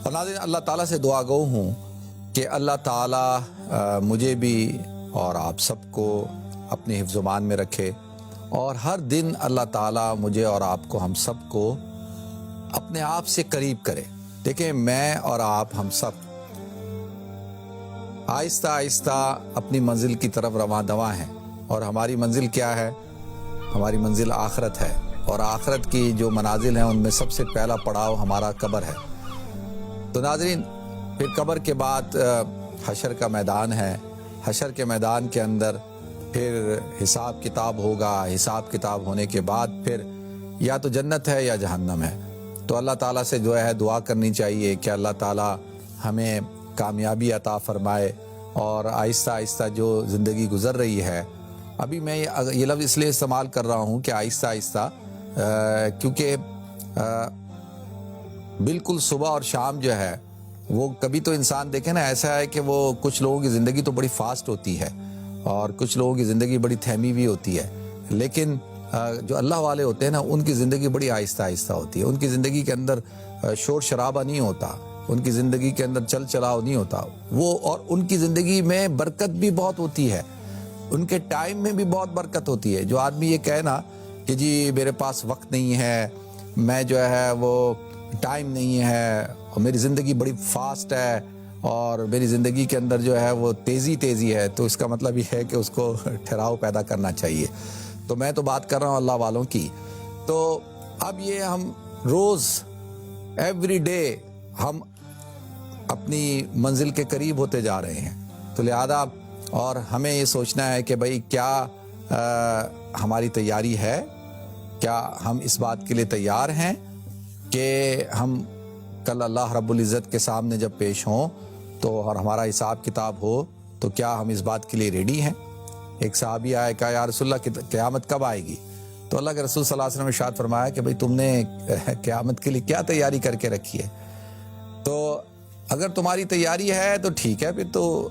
اور ناظرین، اللہ تعالیٰ سے دعا گو ہوں کہ اللہ تعالیٰ مجھے بھی اور آپ سب کو اپنے حفظ و امان میں رکھے، اور ہر دن اللہ تعالیٰ مجھے اور آپ کو، ہم سب کو اپنے آپ سے قریب کرے۔ دیکھیں، میں اور آپ ہم سب آہستہ آہستہ اپنی منزل کی طرف رواں دواں ہیں، اور ہماری منزل کیا ہے؟ ہماری منزل آخرت ہے، اور آخرت کی جو منازل ہیں ان میں سب سے پہلا پڑاؤ ہمارا قبر ہے۔ تو ناظرین، پھر قبر کے بعد حشر کا میدان ہے۔ حشر کے میدان کے اندر پھر حساب کتاب ہوگا۔ حساب کتاب ہونے کے بعد پھر یا تو جنت ہے یا جہنم ہے۔ تو اللہ تعالیٰ سے جو ہے دعا کرنی چاہیے کہ اللہ تعالیٰ ہمیں کامیابی عطا فرمائے، اور آہستہ آہستہ جو زندگی گزر رہی ہے، ابھی میں یہ لفظ اس لیے استعمال کر رہا ہوں کہ آہستہ آہستہ، کیونکہ بالکل صبح اور شام جو ہے وہ کبھی تو انسان دیکھے نا، ایسا ہے کہ وہ کچھ لوگوں کی زندگی تو بڑی فاسٹ ہوتی ہے اور کچھ لوگوں کی زندگی بڑی تھیمی بھی ہوتی ہے، لیکن جو اللہ والے ہوتے ہیں نا، ان کی زندگی بڑی آہستہ آہستہ ہوتی ہے۔ ان کی زندگی کے اندر شور شرابہ نہیں ہوتا، ان کی زندگی کے اندر چل چلاؤ نہیں ہوتا وہ، اور ان کی زندگی میں برکت بھی بہت ہوتی ہے، ان کے ٹائم میں بھی بہت برکت ہوتی ہے۔ جو آدمی یہ کہے نا کہ جی میرے پاس وقت نہیں ہے، میں جو ہے وہ ٹائم نہیں ہے، اور میری زندگی بڑی فاسٹ ہے، اور میری زندگی کے اندر جو ہے وہ تیزی ہے، تو اس کا مطلب یہ ہے کہ اس کو ٹھہراؤ پیدا کرنا چاہیے۔ تو میں تو بات کر رہا ہوں اللہ والوں کی۔ تو اب یہ ہم روز ایوری ڈے ہم اپنی منزل کے قریب ہوتے جا رہے ہیں، تو لہذا اور ہمیں یہ سوچنا ہے کہ بھئی کیا ہماری تیاری ہے؟ کیا ہم اس بات کے لیے تیار ہیں کہ ہم کل اللہ رب العزت کے سامنے جب پیش ہوں تو اور ہمارا حساب کتاب ہو، تو کیا ہم اس بات کے لیے ریڈی ہیں؟ ایک صحابی آئے، کہا یا رسول اللہ قیامت کب آئے گی؟ تو اللہ کے رسول صلی اللہ علیہ وسلم نے ارشاد فرمایا کہ بھئی تم نے قیامت کے لیے کیا تیاری کر کے رکھی ہے؟ تو اگر تمہاری تیاری ہے تو ٹھیک ہے، پھر تو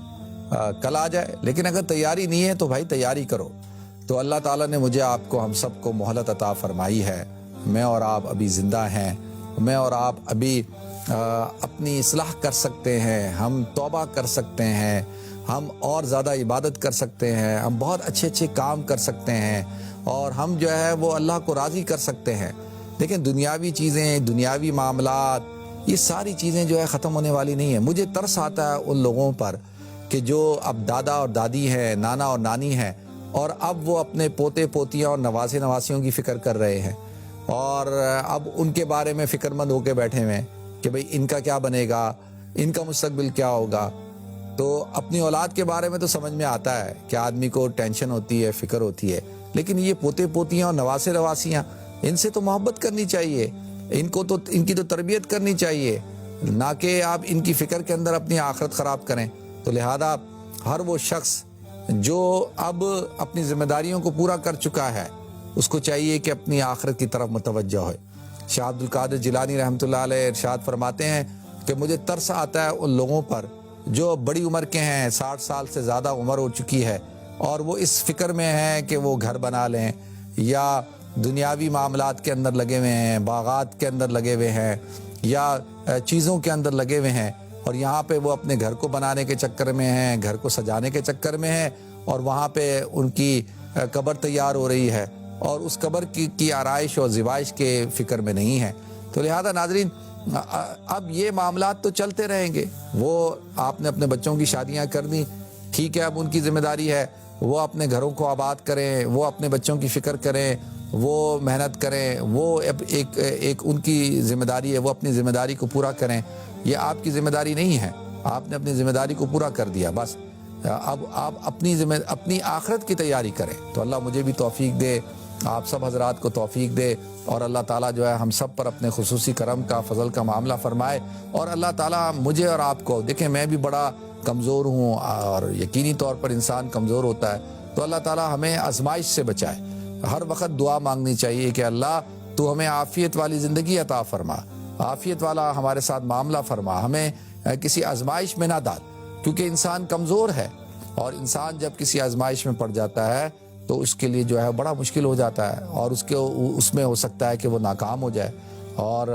کل آ جائے، لیکن اگر تیاری نہیں ہے تو بھائی تیاری کرو۔ تو اللہ تعالیٰ نے مجھے، آپ کو، ہم سب کو مہلت عطا فرمائی ہے۔ میں اور آپ ابھی زندہ ہیں، میں اور آپ ابھی اپنی اصلاح کر سکتے ہیں، ہم توبہ کر سکتے ہیں، ہم اور زیادہ عبادت کر سکتے ہیں، ہم بہت اچھے کام کر سکتے ہیں، اور ہم جو ہے وہ اللہ کو راضی کر سکتے ہیں۔ دیکھیں، دنیاوی چیزیں، دنیاوی معاملات، یہ ساری چیزیں جو ہے ختم ہونے والی نہیں ہیں۔ مجھے ترس آتا ہے ان لوگوں پر کہ جو اب دادا اور دادی ہیں، نانا اور نانی ہیں، اور اب وہ اپنے پوتے پوتیاں اور نواسے نواسیوں کی فکر کر رہے ہیں، اور اب ان کے بارے میں فکر مند ہو کے بیٹھے ہوئے ہیں کہ بھئی ان کا کیا بنے گا، ان کا مستقبل کیا ہوگا۔ تو اپنی اولاد کے بارے میں تو سمجھ میں آتا ہے کہ آدمی کو ٹینشن ہوتی ہے، فکر ہوتی ہے، لیکن یہ پوتے پوتیاں اور نواسے نواسیاں، ان سے تو محبت کرنی چاہیے، ان کی تو تربیت کرنی چاہیے، نہ کہ آپ ان کی فکر کے اندر اپنی آخرت خراب کریں۔ تو لہذا ہر وہ شخص جو اب اپنی ذمہ داریوں کو پورا کر چکا ہے، اس کو چاہیے کہ اپنی آخرت کی طرف متوجہ ہوئے۔ شاہ عبد القادر جیلانی رحمۃ اللہ علیہ ارشاد فرماتے ہیں کہ مجھے ترس آتا ہے ان لوگوں پر جو بڑی عمر کے ہیں، 60 سال سے زیادہ عمر ہو چکی ہے، اور وہ اس فکر میں ہیں کہ وہ گھر بنا لیں، یا دنیاوی معاملات کے اندر لگے ہوئے ہیں، باغات کے اندر لگے ہوئے ہیں، یا چیزوں کے اندر لگے ہوئے ہیں، اور یہاں پہ وہ اپنے گھر کو بنانے کے چکر میں ہیں، گھر کو سجانے کے چکر میں ہیں، اور وہاں پہ ان کی قبر تیار ہو رہی ہے، اور اس قبر کی آرائش اور زیبائش کے فکر میں نہیں ہے۔ تو لہذا ناظرین، اب یہ معاملات تو چلتے رہیں گے۔ وہ آپ نے اپنے بچوں کی شادیاں کر دی، ٹھیک ہے، اب ان کی ذمہ داری ہے وہ اپنے گھروں کو آباد کریں، وہ اپنے بچوں کی فکر کریں، وہ محنت کریں، وہ ایک ان کی ذمہ داری ہے، وہ اپنی ذمہ داری کو پورا کریں۔ یہ آپ کی ذمہ داری نہیں ہے، آپ نے اپنی ذمہ داری کو پورا کر دیا، بس اب آپ اپنی آخرت کی تیاری کریں۔ تو اللہ مجھے بھی توفیق دے، آپ سب حضرات کو توفیق دے، اور اللہ تعالیٰ جو ہے ہم سب پر اپنے خصوصی کرم کا، فضل کا معاملہ فرمائے، اور اللہ تعالیٰ مجھے اور آپ کو، دیکھیں میں بھی بڑا کمزور ہوں، اور یقینی طور پر انسان کمزور ہوتا ہے، تو اللہ تعالیٰ ہمیں آزمائش سے بچائے۔ ہر وقت دعا مانگنی چاہیے کہ اللہ تو ہمیں عافیت والی زندگی عطا فرما، عافیت والا ہمارے ساتھ معاملہ فرما، ہمیں کسی آزمائش میں نہ ڈال، کیونکہ انسان کمزور ہے، اور انسان جب کسی آزمائش میں پڑ جاتا ہے تو اس کے لیے جو ہے بڑا مشکل ہو جاتا ہے، اور اس میں ہو سکتا ہے کہ وہ ناکام ہو جائے، اور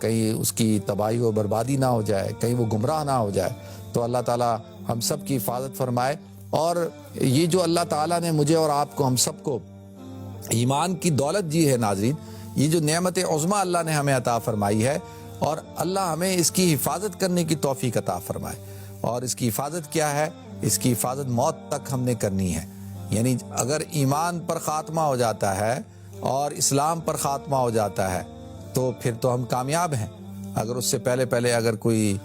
کہیں اس کی تباہی و بربادی نہ ہو جائے، کہیں وہ گمراہ نہ ہو جائے. تو اللہ تعالیٰ ہم سب کی حفاظت فرمائے. اور یہ جو اللہ تعالیٰ نے مجھے اور آپ کو، ہم سب کو ایمان کی دولت دی ہے ناظرین، یہ جو نعمت عظمیٰ اللہ نے ہمیں عطا فرمائی ہے، اور اللہ ہمیں اس کی حفاظت کرنے کی توفیق عطا فرمائے. اور اس کی حفاظت کیا ہے؟ اس کی حفاظت موت تک ہم نے کرنی ہے. یعنی اگر ایمان پر خاتمہ ہو جاتا ہے اور اسلام پر خاتمہ ہو جاتا ہے تو پھر تو ہم کامیاب ہیں. اگر اس سے پہلے اگر کوئی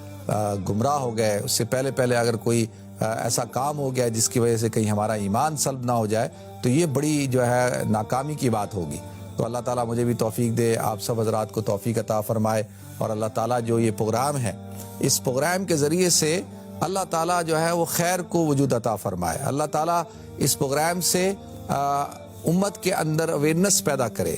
گمراہ ہو گئے، اس سے پہلے اگر کوئی ایسا کام ہو گیا جس کی وجہ سے کہیں ہمارا ایمان سلب نہ ہو جائے، تو یہ بڑی جو ہے ناکامی کی بات ہوگی. تو اللہ تعالیٰ مجھے بھی توفیق دے، آپ سب حضرات کو توفیق عطا فرمائے. اور اللہ تعالیٰ جو یہ پروگرام ہے، اس پروگرام کے ذریعے سے اللہ تعالیٰ جو ہے وہ خیر کو وجود عطا فرمائے. اللہ تعالیٰ اس پروگرام سے امت کے اندر اویئرنیس پیدا کرے.